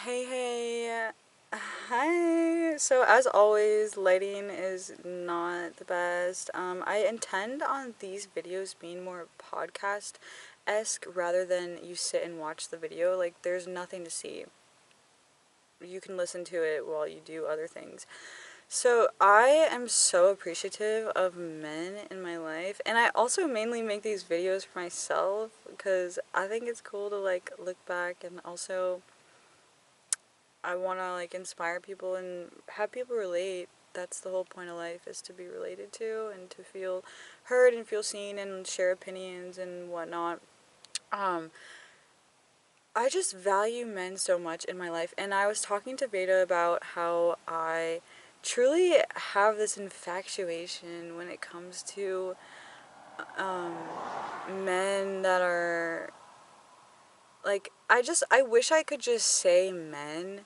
Hey, hey. Hi. So, as always, lighting is not the best. I intend on these videos being more podcast-esque rather than you sit and watch the video. Like, there's nothing to see. You can listen to it while you do other things. So, I am so appreciative of men in my life, and I also mainly make these videos for myself because I think it's cool to, like, look back and also I want to like inspire people and have people relate. That's the whole point of life, is to be related to and to feel heard and feel seen and share opinions and whatnot. Um, I just value men so much in my life, and I was talking to Veda about how I truly have this infatuation when it comes to um, men that are like I wish I could just say men.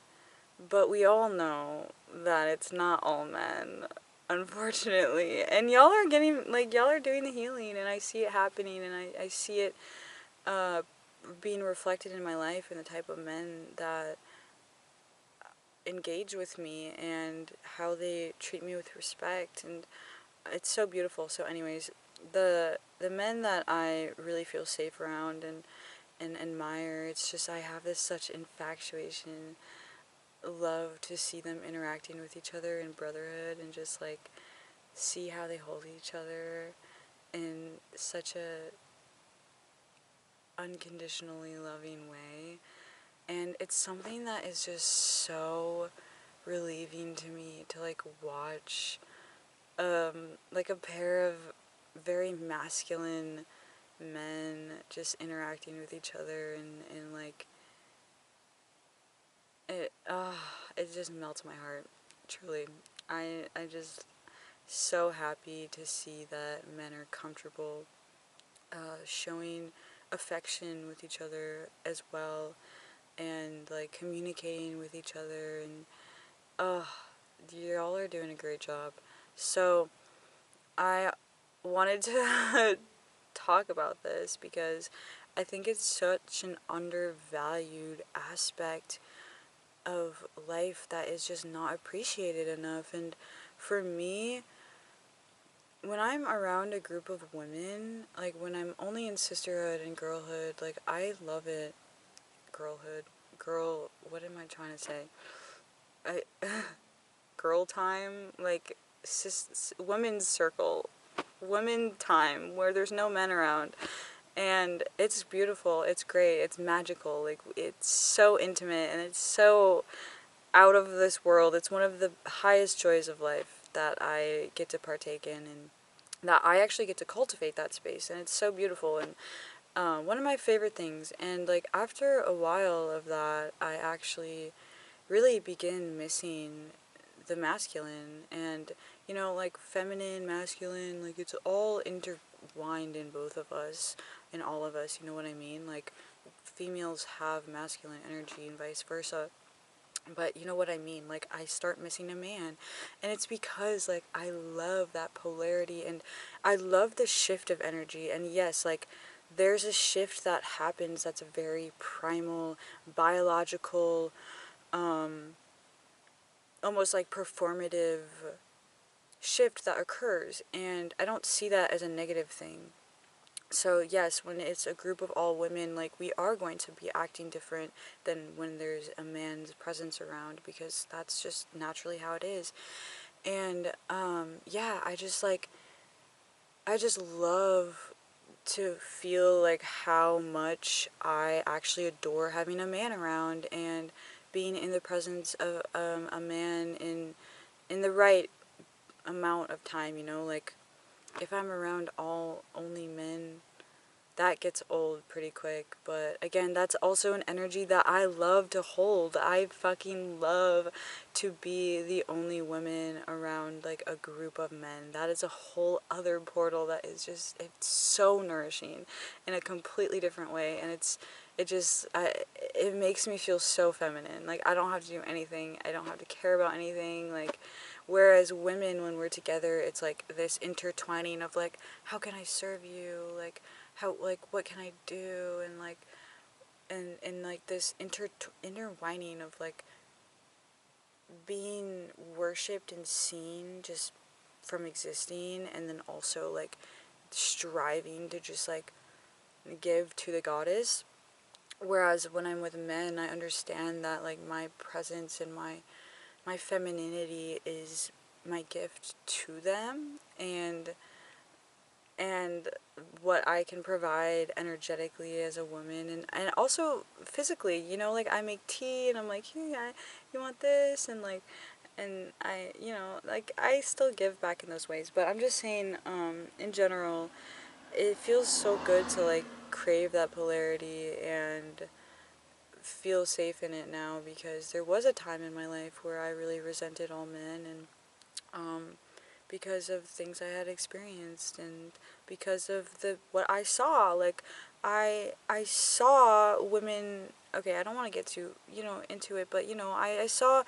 But we all know that it's not all men, unfortunately. And y'all are getting, like, y'all are doing the healing, and I see it happening, and I see it uh, being reflected in my life and the type of men that engage with me and how they treat me with respect. And it's so beautiful. So, anyways, the men that I really feel safe around and admire, it's just I have this such infatuation, love to see them interacting with each other in brotherhood and just like see how they hold each other in such a unconditionally loving way. And it's something that is just so relieving to me to like watch like a pair of very masculine men just interacting with each other and like it just melts my heart, truly. I just so happy to see that men are comfortable showing affection with each other as well, and like communicating with each other, and uh y'all are doing a great job. So I wanted to talk about this because I think it's such an undervalued aspect of life that is just not appreciated enough. And for me, when I'm around a group of women, like when I'm only in sisterhood and girlhood, like I love it. Girlhood, girl, what am I trying to say? I, girl time, like women's circle, women time where there's no men around. And it's beautiful, it's great, it's magical, like it's so intimate and it's so out of this world. It's one of the highest joys of life that I get to partake in, and that I actually get to cultivate that space, and it's so beautiful and one of my favorite things. And like after a while of that, I actually really begin missing the masculine and like feminine, masculine, like it's all intertwined in both of us, in all of us. You know what I mean? Like females have masculine energy and vice versa, but you know what I mean? Like, I start missing a man. And it's because, like, I love that polarity and I love the shift of energy. And yes, like, there's a shift that happens that's a very primal, biological, um, almost like performative shift that occurs. And I don't see that as a negative thing. So yes, when it's a group of all women, like we are going to be acting different than when there's a man's presence around, because that's just naturally how it is. And yeah, I just love to feel like how much I actually adore having a man around and being in the presence of a man in the right amount of time, like if I'm around all only men, that gets old pretty quick. But again, that's also an energy that I love to hold. I fucking love to be the only woman around like a group of men. That is a whole other portal that is just, it's so nourishing in a completely different way. And it makes me feel so feminine. Like I don't have to do anything. I don't have to care about anything. Like, whereas women, when we're together, it's like this intertwining of like, how can I serve you? Like, how, like, what can I do? And like, and like this intertwining of like being worshipped and seen just from existing, and then also like striving to just like give to the goddess. Whereas when I'm with men, I understand that like my presence and my femininity is my gift to them, and what I can provide energetically as a woman, and also physically, you know, like I make tea and I'm like, hey, you want this, and like, and I, you know, like I still give back in those ways. But I'm just saying, in general, it feels so good to like crave that polarity and feel safe in it now, because there was a time in my life where I really resented all men, and um, because of things I had experienced, and because of the what I saw. Like I saw women. Okay, I don't want to get too, you know, into it, but you know, I saw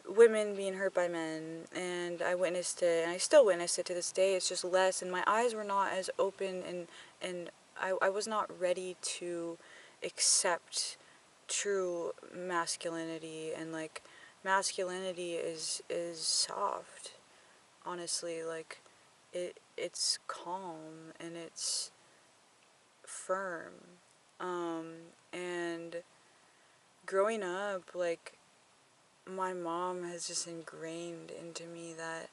women being hurt by men, and I witnessed it, and I still witness it to this day. It's just less, and my eyes were not as open, and I was not ready to accept true masculinity, and like masculinity is soft, honestly. Like it's calm and it's firm. And growing up, like my mom has just ingrained into me that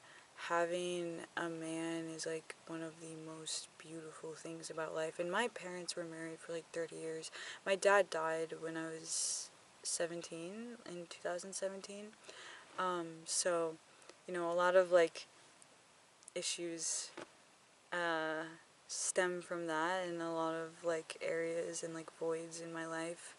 having a man is like one of the most beautiful things about life. And my parents were married for like 30 years. My dad died when I was 17, in 2017. So, you know, a lot of like issues uh, stem from that, and a lot of like areas and like voids in my life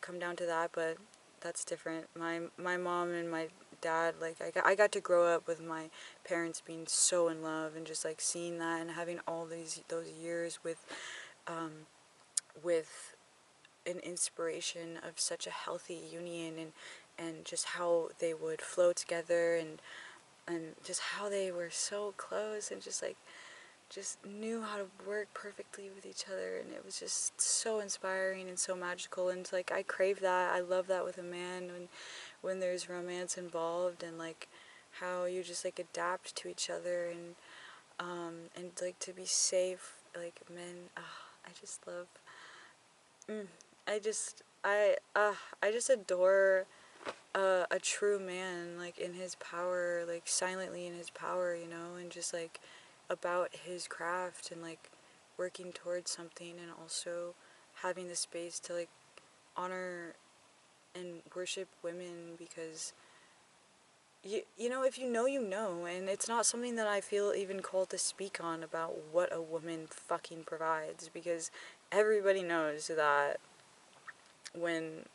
come down to that. But that's different. My mom and my dad, like I got to grow up with my parents being so in love, and just like seeing that and having all those years um, with an inspiration of such a healthy union, and just how they would flow together, and just how they were so close, and just knew how to work perfectly with each other. And it was just so inspiring and so magical, and like I crave that. I love that with a man, when there's romance involved, and like how you just like adapt to each other, and like to be safe. Like men, I just love, mm, I just adore a true man, like in his power, like silently in his power, you know, and just like about his craft, and like working towards something, and also having the space to like honor and worship women, because you know, if you know, you know. And it's not something that I feel even called to speak on about what a woman fucking provides, because everybody knows that when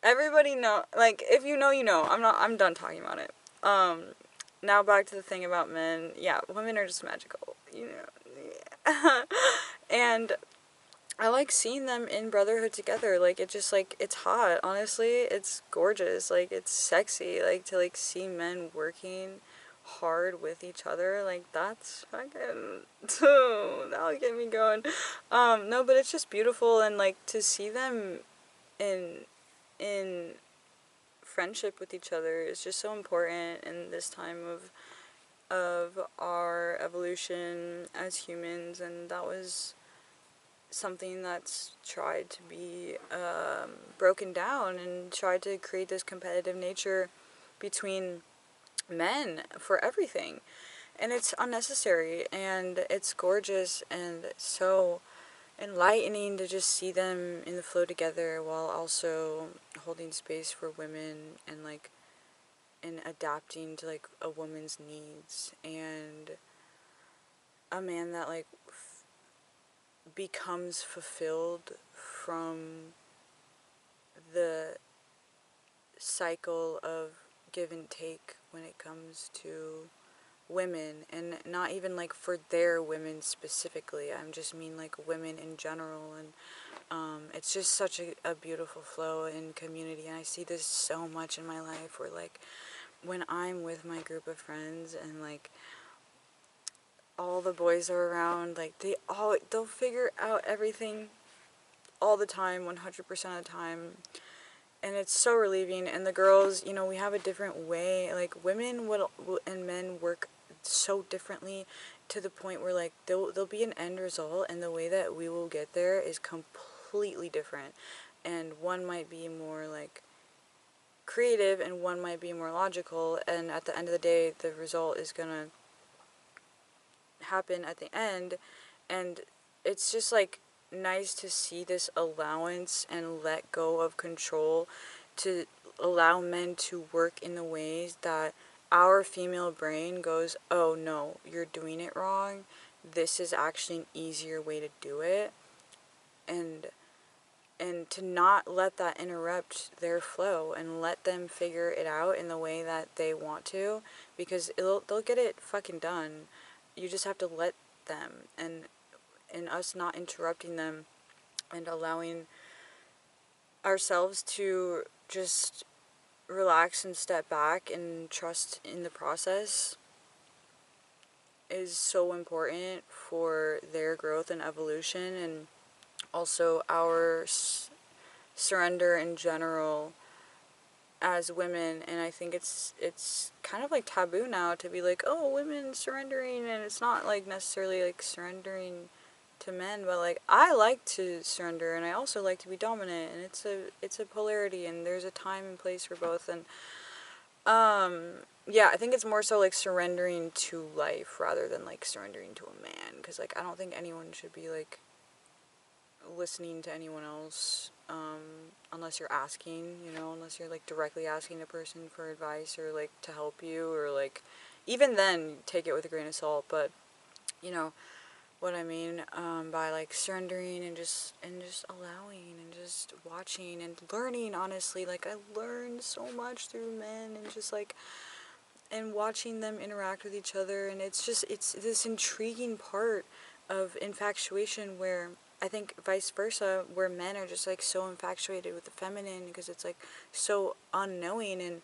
everybody know, like if you know, you know. I'm done talking about it. Now back to the thing about men. Yeah, women are just magical, you know. Yeah. And I like seeing them in brotherhood together. Like it just like it's hot. Honestly, it's gorgeous. Like it's sexy. Like to like see men working hard with each other. Like that's fucking that'll get me going. No, but it's just beautiful, and like to see them in in friendship with each other is just so important in this time of our evolution as humans. And that was something that's tried to be broken down, and tried to create this competitive nature between men for everything. And it's unnecessary, and it's gorgeous, and so enlightening to just see them in the flow together, while also holding space for women, and like and adapting to like a woman's needs, and a man that like becomes fulfilled from the cycle of give and take when it comes to women, and not even like for their women specifically. I'm just mean like women in general. And it's just such a beautiful flow in community, and I see this so much in my life, where like when I'm with my group of friends, and like all the boys are around, like they'll figure out everything all the time, 100% of the time. And it's so relieving. And the girls, you know, we have a different way. Like, women will and men work so differently, to the point where, like, there'll be an end result, and the way that we will get there is completely different. And one might be more, like, creative, and one might be more logical, and at the end of the day, the result is gonna happen at the end. And it's just, like, nice to see this allowance and let go of control, to allow men to work in the ways that our female brain goes, oh no, you're doing it wrong, this is actually an easier way to do it. And to not let that interrupt their flow, and let them figure it out in the way that they want to, because they'll get it fucking done. You just have to let them, and us not interrupting them, and allowing ourselves to just relax and step back and trust in the process is so important for their growth and evolution, and also our surrender in general as women. And I think it's kind of like taboo now to be like, oh, women surrendering, and it's not like necessarily like surrendering to men, but like, I like to surrender, and I also like to be dominant, and it's a polarity, and there's a time and place for both. And yeah, I think it's more so like surrendering to life rather than like surrendering to a man, because like, I don't think anyone should be like listening to anyone else, unless you're asking, you know, unless you're like directly asking a person for advice, or like to help you, or like, even then take it with a grain of salt. But you know what I mean, by like surrendering, and just allowing, and just watching and learning. Honestly, like, I learned so much through men, and just like, and watching them interact with each other. And it's this intriguing part of infatuation, where I think vice versa, where men are just like so infatuated with the feminine, because it's like so unknowing. And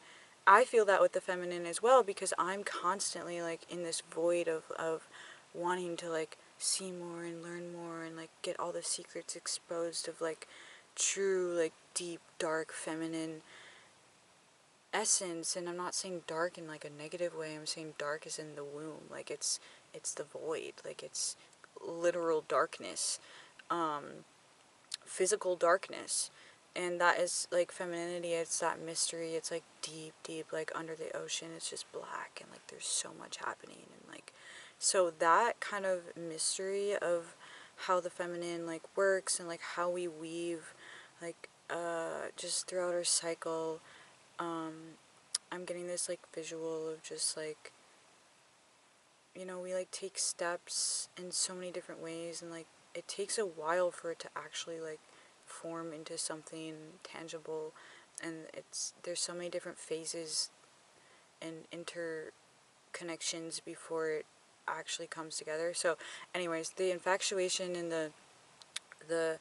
I feel that with the feminine as well, because I'm constantly like in this void of wanting to like see more and learn more, and like get all the secrets exposed of like true, like, deep, dark feminine essence. And I'm not saying dark in like a negative way, I'm saying dark is in the womb, like it's the void, like it's literal darkness, physical darkness. And that is like femininity, it's that mystery, it's like deep, deep, like under the ocean, it's just black, and like there's so much happening. And like, so that kind of mystery of how the feminine like works, and like how we weave, like, just throughout our cycle. I'm getting this like visual of just like, you know, we like take steps in so many different ways, and like, it takes a while for it to actually like form into something tangible. And there's so many different phases and interconnections before it actually comes together. So anyways, the infatuation and the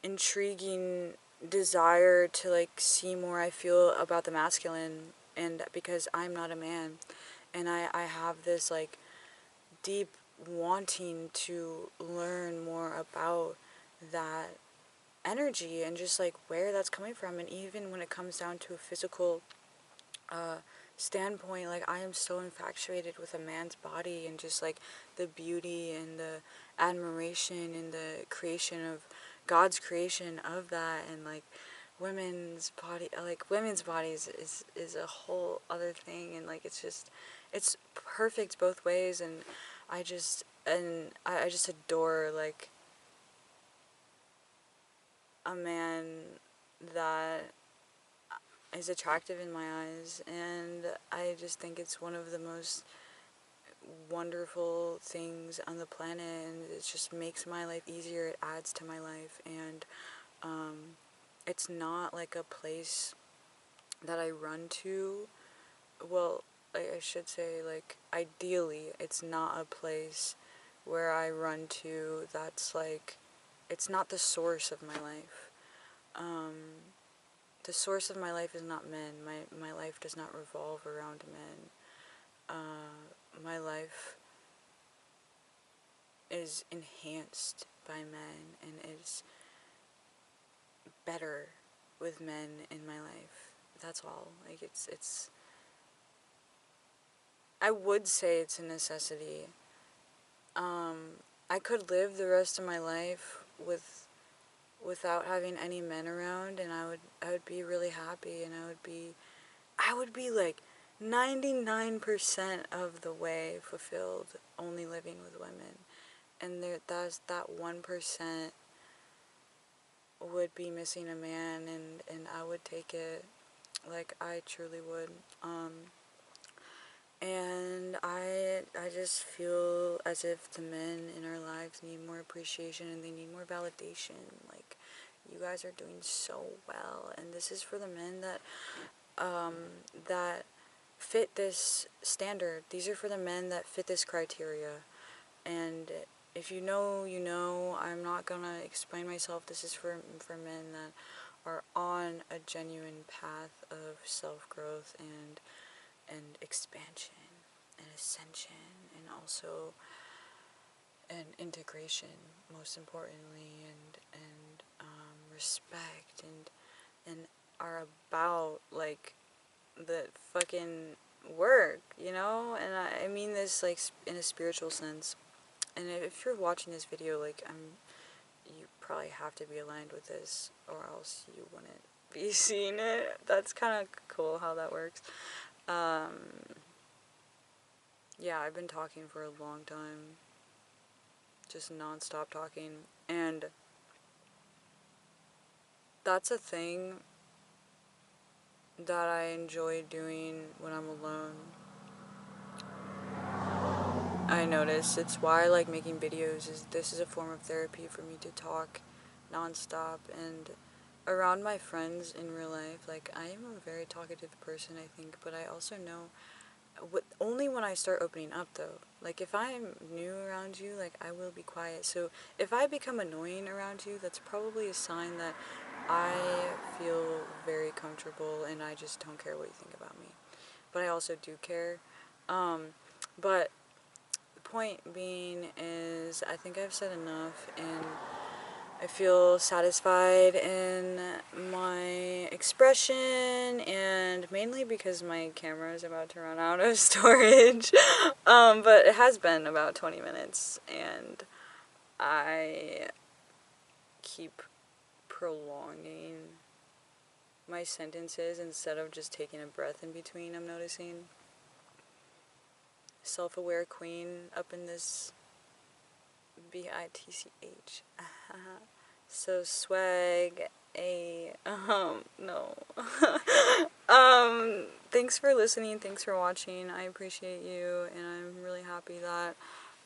intriguing desire to like see more I feel about the masculine. And because I'm not a man, and I have this like deep wanting to learn more about that energy, and just like where that's coming from. And even when it comes down to a physical uh, standpoint, like, I am so infatuated with a man's body, and just like the beauty and the admiration and the creation of God's creation of that. And like, women's bodies is a whole other thing. And like, it's perfect both ways. And I just adore like a man that is attractive in my eyes. And I just think it's one of the most wonderful things on the planet, and it just makes my life easier, it adds to my life. And it's not like a place that I run to. Well, I should say, like, ideally it's not a place where I run to that's like, it's not the source of my life. The source of my life is not men. My life does not revolve around men. My life is enhanced by men, and better with men in my life. That's all. Like, it's, I would say it's a necessity. I could live the rest of my life without having any men around, and I would be really happy, and I would be like 99% of the way fulfilled only living with women. And that's that 1% would be missing a man, and I would take it. Like, I truly would. And I just feel as if the men in our lives need more appreciation, and they need more validation. Like, you guys are doing so well, and this is for the men that fit this standard. These are for the men that fit this criteria. And if you know, you know. I'm not gonna explain myself. This is for men that are on a genuine path of self-growth and expansion and ascension, and also an integration, most importantly, and respect, and are about, like, the fucking work, you know? And I mean this, like, in a spiritual sense. And if you're watching this video, like, you probably have to be aligned with this, or else you wouldn't be seeing it. That's kind of cool how that works. Yeah, I've been talking for a long time, just non-stop talking, and that's a thing that I enjoy doing when I'm alone. I notice it's why I like making videos. This is a form of therapy for me to talk non-stop, and around my friends in real life. Like, I am a very talkative person, I think, but I also know only when I start opening up, though. Like, if I'm new around you, like, I will be quiet. So if I become annoying around you, that's probably a sign that I feel very comfortable and I just don't care what you think about me. But I also do care. But the point being is, I think I've said enough, and I feel satisfied in my expression, and mainly because my camera is about to run out of storage. But it has been about 20 minutes, and I keep prolonging my sentences instead of just taking a breath in between, I'm noticing. Self-aware queen up in this bitch. So swag no. Thanks for listening, thanks for watching. I appreciate you, and I'm really happy that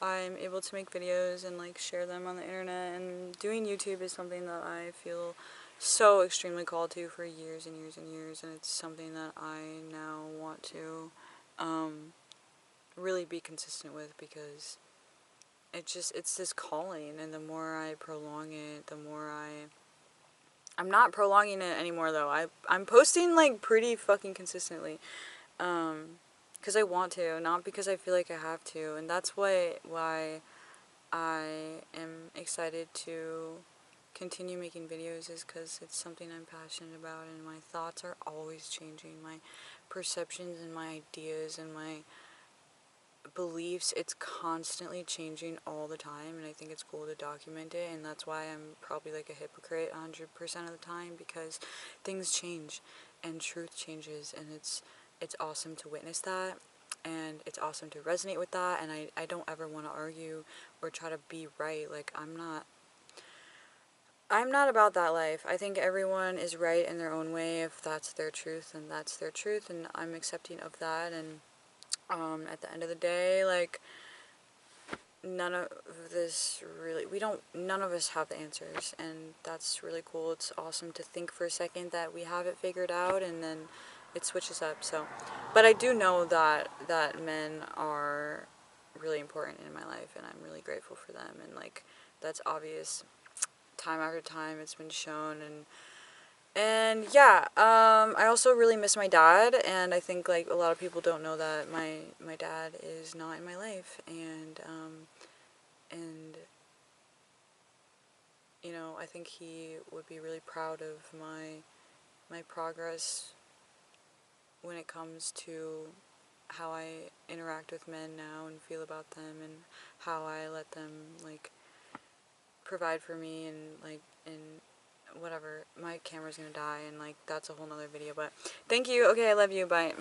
I'm able to make videos and, like, share them on the internet. And doing YouTube is something that I feel so extremely called to for years and years and years, and it's something that I now want to really be consistent with, because it's this calling, and the more I prolong it, the more I'm not prolonging it anymore, though. I'm posting, like, pretty fucking consistently, because I want to, not because I feel like I have to. And that's why I am excited to continue making videos, is because it's something I'm passionate about, and my thoughts are always changing. My perceptions and my ideas and my beliefs, it's constantly changing all the time, and I think it's cool to document it. And that's why I'm probably like a hypocrite 100% of the time, because things change and truth changes, and it's awesome to witness that, and it's awesome to resonate with that. And I don't ever want to argue or try to be right. Like, I'm not about that life. I think everyone is right in their own way. If that's their truth, then that's their truth, and I'm accepting of that. And at the end of the day, like, none of this really, none of us have the answers, and that's really cool. It's awesome to think for a second that we have it figured out, and then it switches up. So, but I do know that men are really important in my life, and I'm really grateful for them, and, like, that's obvious. Time after time, it's been shown. And yeah, I also really miss my dad, and I think, like, a lot of people don't know that my dad is not in my life, and you know, I think he would be really proud of my progress when it comes to how I interact with men now and feel about them, and how I let them, like, provide for me, and, like, and whatever. My camera's gonna die, and, like, that's a whole nother video, but thank you. Okay, I love you. Bye.